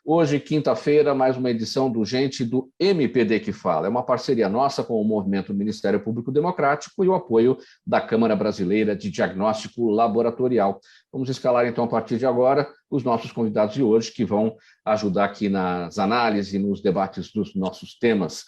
Hoje, quinta-feira, mais uma edição do Gente do MPD que Fala. É uma parceria nossa com o Movimento Ministério Público Democrático e o apoio da Câmara Brasileira de Diagnóstico Laboratorial. Vamos escalar, então, a partir de agora, os nossos convidados de hoje, que vão ajudar aqui nas análises e nos debates dos nossos temas.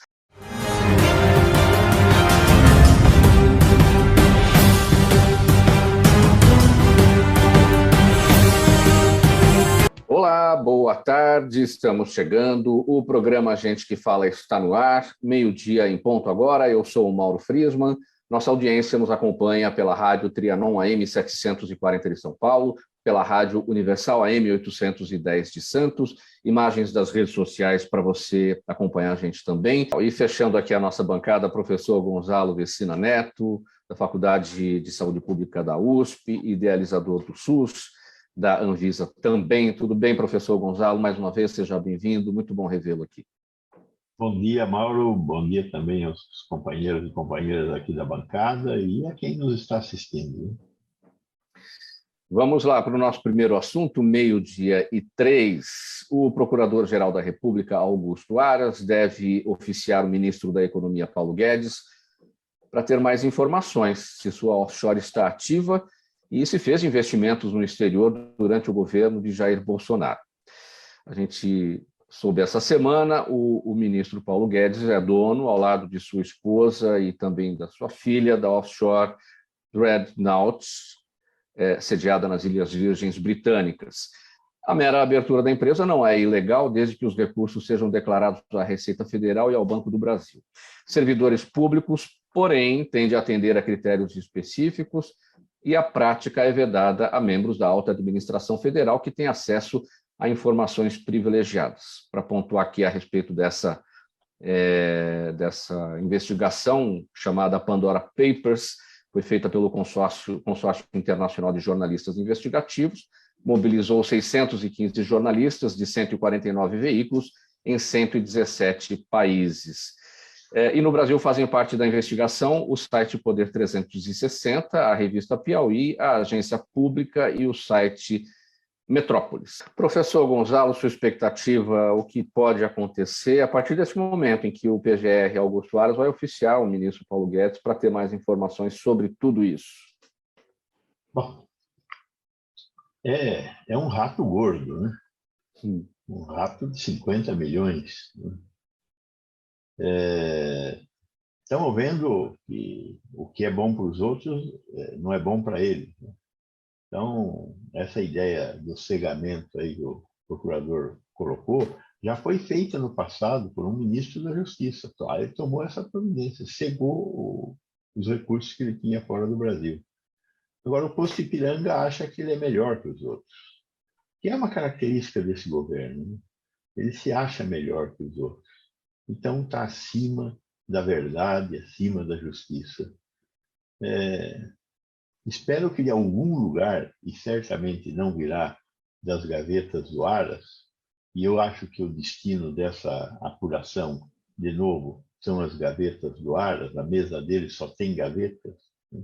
Olá, boa tarde, estamos chegando, o programa Gente que Fala está no ar, meio-dia em ponto agora, eu sou o Mauro Friesman, nossa audiência nos acompanha pela Rádio Trianon AM 740 de São Paulo, pela Rádio Universal AM 810 de Santos, imagens das redes sociais para você acompanhar a gente também. E fechando aqui a nossa bancada, professor Gonzalo Vecina Neto, da Faculdade de Saúde Pública da USP, idealizador do SUS, da Anvisa também. Tudo bem, professor Gonzalo? Mais uma vez, seja bem-vindo. Muito bom revê-lo aqui. Bom dia, Mauro. Bom dia também aos companheiros e companheiras aqui da bancada e a quem nos está assistindo. Vamos lá para o nosso primeiro assunto, 12:03. O Procurador-Geral da República, Augusto Aras, deve oficiar o ministro da Economia, Paulo Guedes, para ter mais informações se sua offshore está ativa e se fez investimentos no exterior durante o governo de Jair Bolsonaro. A gente soube essa semana, o ministro Paulo Guedes é dono, ao lado de sua esposa e também da sua filha, da offshore Dreadnought, sediada nas Ilhas Virgens Britânicas. A mera abertura da empresa não é ilegal, desde que os recursos sejam declarados à Receita Federal e ao Banco do Brasil. Servidores públicos, porém, têm de atender a critérios específicos, e a prática é vedada a membros da alta administração federal que têm acesso a informações privilegiadas. Para pontuar aqui a respeito dessa investigação chamada Pandora Papers, foi feita pelo Consórcio Internacional de Jornalistas Investigativos, mobilizou 615 jornalistas de 149 veículos em 117 países. E no Brasil fazem parte da investigação o site Poder 360, a revista Piauí, a Agência Pública e o site Metrópolis. Professor Gonzalo, sua expectativa, o que pode acontecer a partir desse momento em que o PGR Augusto Aras vai oficiar o ministro Paulo Guedes para ter mais informações sobre tudo isso? Bom, é um rato gordo, né? Um rato de 50 milhões, né? Estamos vendo que o que é bom para os outros não é bom para eles, né? Então, essa ideia do cegamento aí que o procurador colocou já foi feita no passado por um ministro da Justiça. Ele tomou essa providência, cegou os recursos que ele tinha fora do Brasil. Agora, o posto Ipiranga acha que ele é melhor que os outros, que é uma característica desse governo, né? Ele se acha melhor que os outros. Então, está acima da verdade, acima da justiça. Espero que de algum lugar, e certamente não virá das gavetas do Aras, e eu acho que o destino dessa apuração, de novo, são as gavetas do Aras, a mesa dele só tem gavetas, né?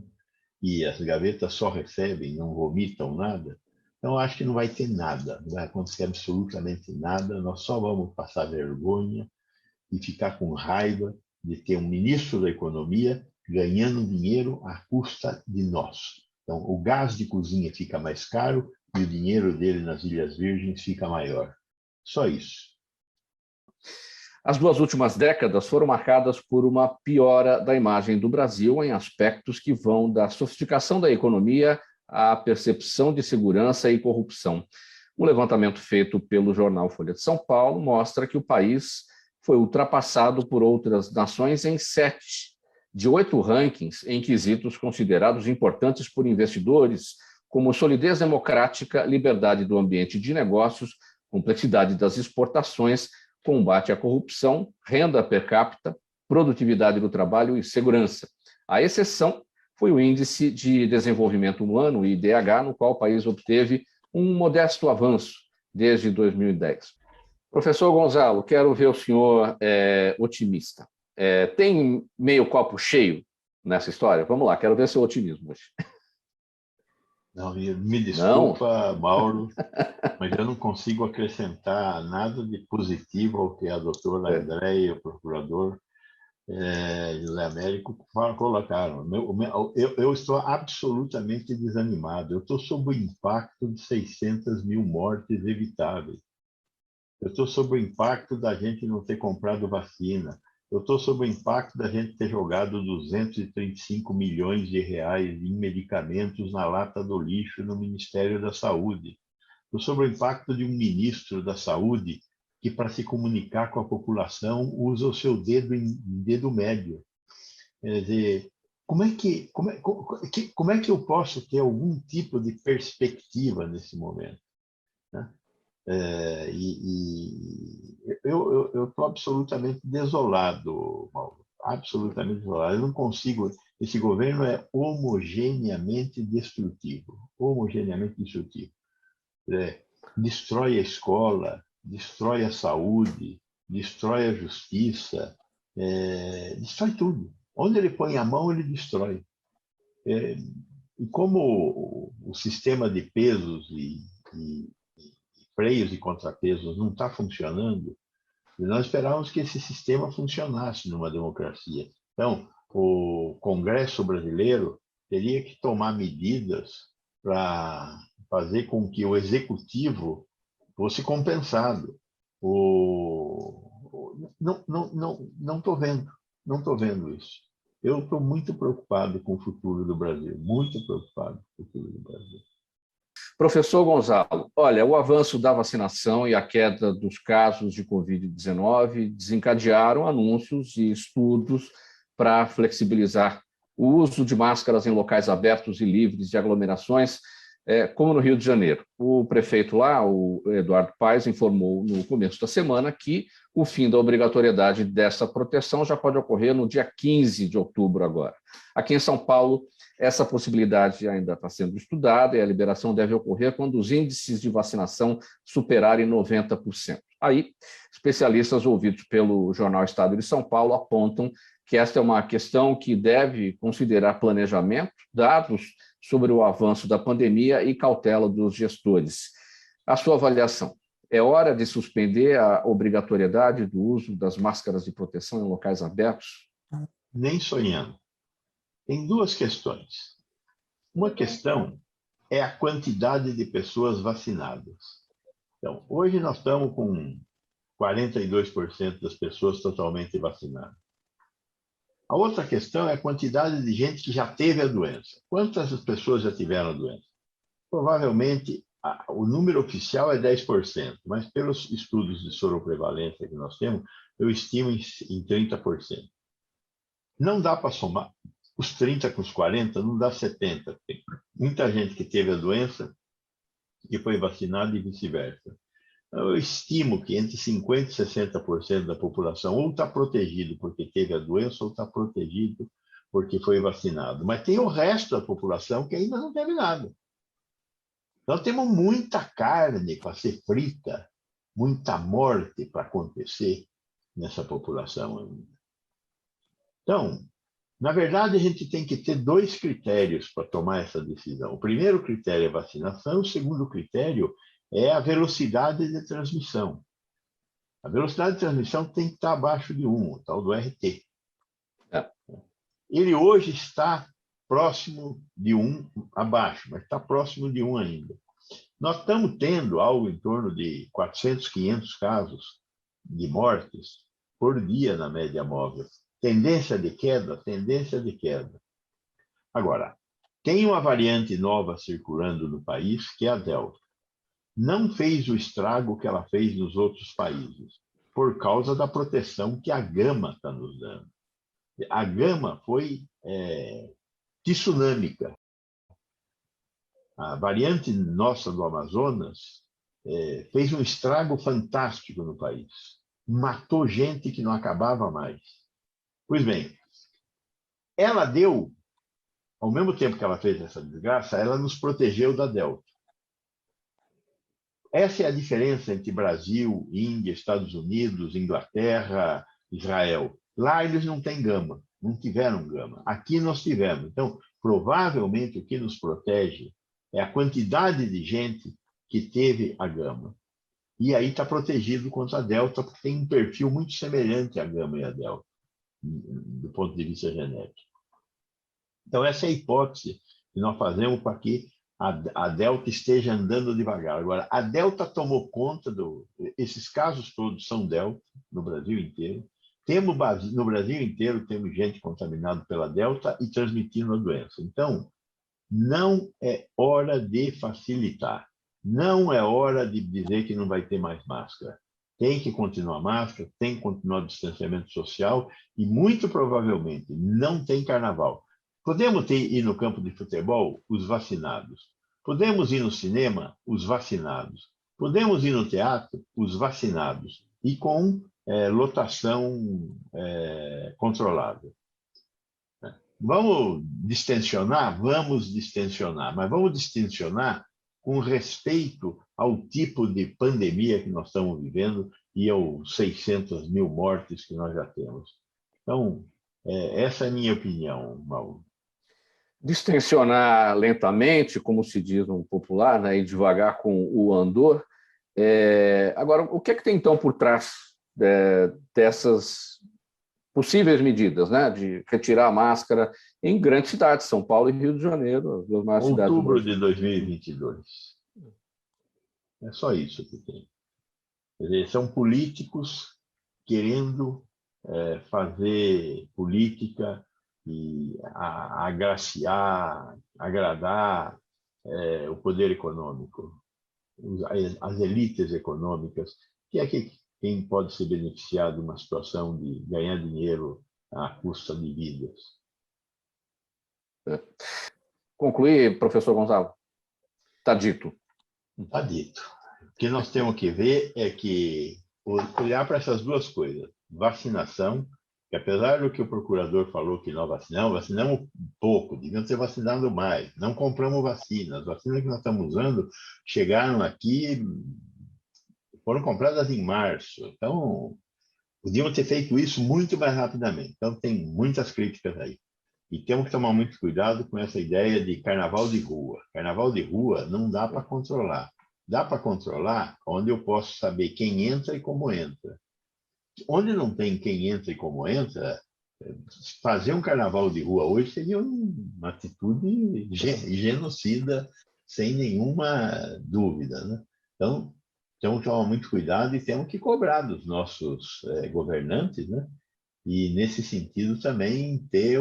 E as gavetas só recebem, não vomitam nada. Então, acho que não vai ter nada, não vai acontecer absolutamente nada, nós só vamos passar vergonha e ficar com raiva de ter um ministro da Economia ganhando dinheiro à custa de nós. Então, o gás de cozinha fica mais caro e o dinheiro dele nas Ilhas Virgens fica maior. Só isso. As duas últimas décadas foram marcadas por uma piora da imagem do Brasil em aspectos que vão da sofisticação da economia à percepção de segurança e corrupção. Um levantamento feito pelo jornal Folha de São Paulo mostra que o país foi ultrapassado por outras nações em 7 de 8 rankings em quesitos considerados importantes por investidores, como solidez democrática, liberdade do ambiente de negócios, complexidade das exportações, combate à corrupção, renda per capita, produtividade do trabalho e segurança. A exceção foi o Índice de Desenvolvimento Humano, IDH, no qual o país obteve um modesto avanço desde 2010. Professor Gonzalo, quero ver o senhor otimista. Tem meio copo cheio nessa história? Vamos lá, quero ver seu otimismo hoje. Não, me Não? desculpa, Mauro, mas eu não consigo acrescentar nada de positivo ao que a doutora É. Andréia, o procurador José Américo, colocaram. Eu estou absolutamente desanimado. Eu estou sob o impacto de 600 mil mortes evitáveis. Eu estou sob o impacto da gente não ter comprado vacina. Eu estou sob o impacto da gente ter jogado 235 milhões de reais em medicamentos na lata do lixo no Ministério da Saúde. Estou sob o impacto de um ministro da Saúde que, para se comunicar com a população, usa o seu dedo em dedo médio. Quer dizer, como é que eu posso ter algum tipo de perspectiva nesse momento? Né? Eu estou absolutamente desolado, Mauro, absolutamente desolado. Eu não consigo. Esse governo é homogeneamente destrutivo, homogeneamente destrutivo. Destrói a escola, destrói a saúde, destrói a justiça, destrói tudo. Onde ele põe a mão, ele destrói. E como o sistema de pesos e freios e contrapesos não está funcionando, nós esperávamos que esse sistema funcionasse numa democracia. Então, o Congresso brasileiro teria que tomar medidas para fazer com que o executivo fosse compensado. Não estou vendo, não estou vendo isso. Eu estou muito preocupado com o futuro do Brasil, muito preocupado com o futuro do Brasil. Professor Gonzalo, olha, o avanço da vacinação e a queda dos casos de Covid-19 desencadearam anúncios e estudos para flexibilizar o uso de máscaras em locais abertos e livres de aglomerações, como no Rio de Janeiro. O prefeito lá, o Eduardo Paes, informou no começo da semana que o fim da obrigatoriedade dessa proteção já pode ocorrer no dia 15 de outubro agora. Aqui em São Paulo, essa possibilidade ainda está sendo estudada e a liberação deve ocorrer quando os índices de vacinação superarem 90%. Aí, especialistas ouvidos pelo jornal Estado de São Paulo apontam que esta é uma questão que deve considerar planejamento, dados sobre o avanço da pandemia e cautela dos gestores. A sua avaliação: é hora de suspender a obrigatoriedade do uso das máscaras de proteção em locais abertos? Nem sonhando. Tem duas questões. Uma questão é a quantidade de pessoas vacinadas. Então, hoje nós estamos com 42% das pessoas totalmente vacinadas. A outra questão é a quantidade de gente que já teve a doença. Quantas pessoas já tiveram a doença? Provavelmente, o número oficial é 10%, mas pelos estudos de soroprevalência que nós temos, eu estimo em 30%. Não dá para somar os 30 com os 40, não dá 70. Tem muita gente que teve a doença e foi vacinada e vice-versa. Eu estimo que entre 50% e 60% da população ou está protegido porque teve a doença ou está protegido porque foi vacinado. Mas tem o resto da população que ainda não teve nada. Nós temos muita carne para ser frita, muita morte para acontecer nessa população ainda. Então, na verdade, a gente tem que ter dois critérios para tomar essa decisão. O primeiro critério é a vacinação, o segundo critério é a velocidade de transmissão. A velocidade de transmissão tem que estar abaixo de 1, o tal do RT. Ele hoje está próximo de 1, abaixo, mas está próximo de 1 ainda. Nós estamos tendo algo em torno de 400, 500 casos de mortes por dia na média móvel. Tendência de queda, tendência de queda. Agora, tem uma variante nova circulando no país, que é a Delta. Não fez o estrago que ela fez nos outros países, por causa da proteção que a Gama está nos dando. A Gama foi tsunâmica. A variante nossa do Amazonas fez um estrago fantástico no país. Matou gente que não acabava mais. Pois bem, ela deu, ao mesmo tempo que ela fez essa desgraça, ela nos protegeu da Delta. Essa é a diferença entre Brasil, Índia, Estados Unidos, Inglaterra, Israel. Lá eles não têm gama, não tiveram gama. Aqui nós tivemos. Então, provavelmente o que nos protege é a quantidade de gente que teve a gama. E aí está protegido contra a delta, porque tem um perfil muito semelhante à gama e à delta, do ponto de vista genético. Então, essa é a hipótese que nós fazemos para que a delta esteja andando devagar. Agora, a delta tomou conta esses casos todos são delta no Brasil inteiro. No Brasil inteiro temos gente contaminada pela delta e transmitindo a doença. Então, não é hora de facilitar. Não é hora de dizer que não vai ter mais máscara. Tem que continuar máscara, tem que continuar o distanciamento social e, muito provavelmente, não tem carnaval. Podemos ir no campo de futebol, os vacinados. Podemos ir no cinema, os vacinados. Podemos ir no teatro, os vacinados. E com lotação controlada. Vamos distensionar? Vamos distensionar. Mas vamos distensionar com respeito ao tipo de pandemia que nós estamos vivendo e aos 600 mil mortes que nós já temos. Então, essa é a minha opinião, Mauro. Distensionar lentamente, como se diz no popular, né, e devagar com o andor. Agora, o que é que tem, então, por trás dessas possíveis medidas, né, de retirar a máscara em grandes cidades, São Paulo e Rio de Janeiro, as duas maiores cidades do Outubro Brasil? de 2022. É só isso que tem. Quer dizer, são políticos querendo fazer política e agraciar, agradar o poder econômico, as elites econômicas, que é quem pode se beneficiar de uma situação de ganhar dinheiro à custa de vidas. Concluir, professor Gonzalo? Está dito. Está dito. O que nós temos que ver é que olhar para essas duas coisas. Vacinação, que apesar do que o procurador falou que nós vacinamos pouco, deviam ter vacinado mais. Não compramos vacinas. As vacinas que nós estamos usando chegaram aqui, foram compradas em março. Então, podíamos ter feito isso muito mais rapidamente. Então, tem muitas críticas aí. E temos que tomar muito cuidado com essa ideia de carnaval de rua. Carnaval de rua não dá para controlar. Dá para controlar onde eu posso saber quem entra e como entra. Onde não tem quem entra e como entra, fazer um carnaval de rua hoje seria uma atitude genocida, sem nenhuma dúvida, né? Então, temos que tomar muito cuidado e temos que cobrar dos nossos governantes, né? E, nesse sentido, também ter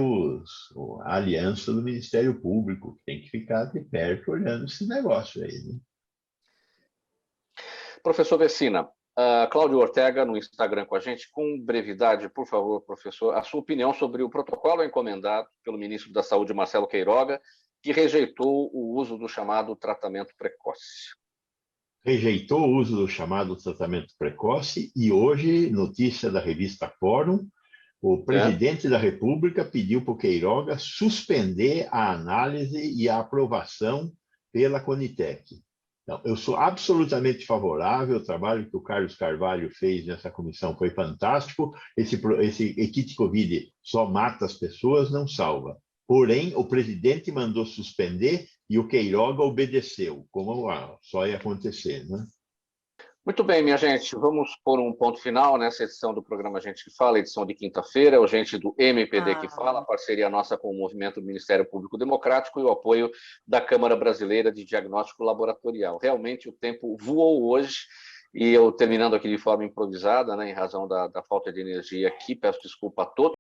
a aliança do Ministério Público, que tem que ficar de perto olhando esse negócio aí, né? Professor Vecina, Cláudio Ortega no Instagram com a gente. Com brevidade, por favor, professor, a sua opinião sobre o protocolo encomendado pelo ministro da Saúde, Marcelo Queiroga, que rejeitou o uso do chamado tratamento precoce. Rejeitou o uso do chamado tratamento precoce e hoje, notícia da revista Fórum, o presidente da República pediu para o Queiroga suspender a análise e a aprovação pela Conitec. Então, eu sou absolutamente favorável ao trabalho que o Carlos Carvalho fez nessa comissão, foi fantástico. Esse kit Covid só mata as pessoas, não salva. Porém, o presidente mandou suspender e o Queiroga obedeceu, como só ia acontecer, né? Muito bem, minha gente, vamos pôr um ponto final nessa edição do programa Gente que Fala, edição de quinta-feira, é o Gente do MPD que Fala, parceria nossa com o Movimento do Ministério Público Democrático e o apoio da Câmara Brasileira de Diagnóstico Laboratorial. Realmente o tempo voou hoje e eu terminando aqui de forma improvisada, né, em razão da falta de energia aqui, peço desculpa a todos.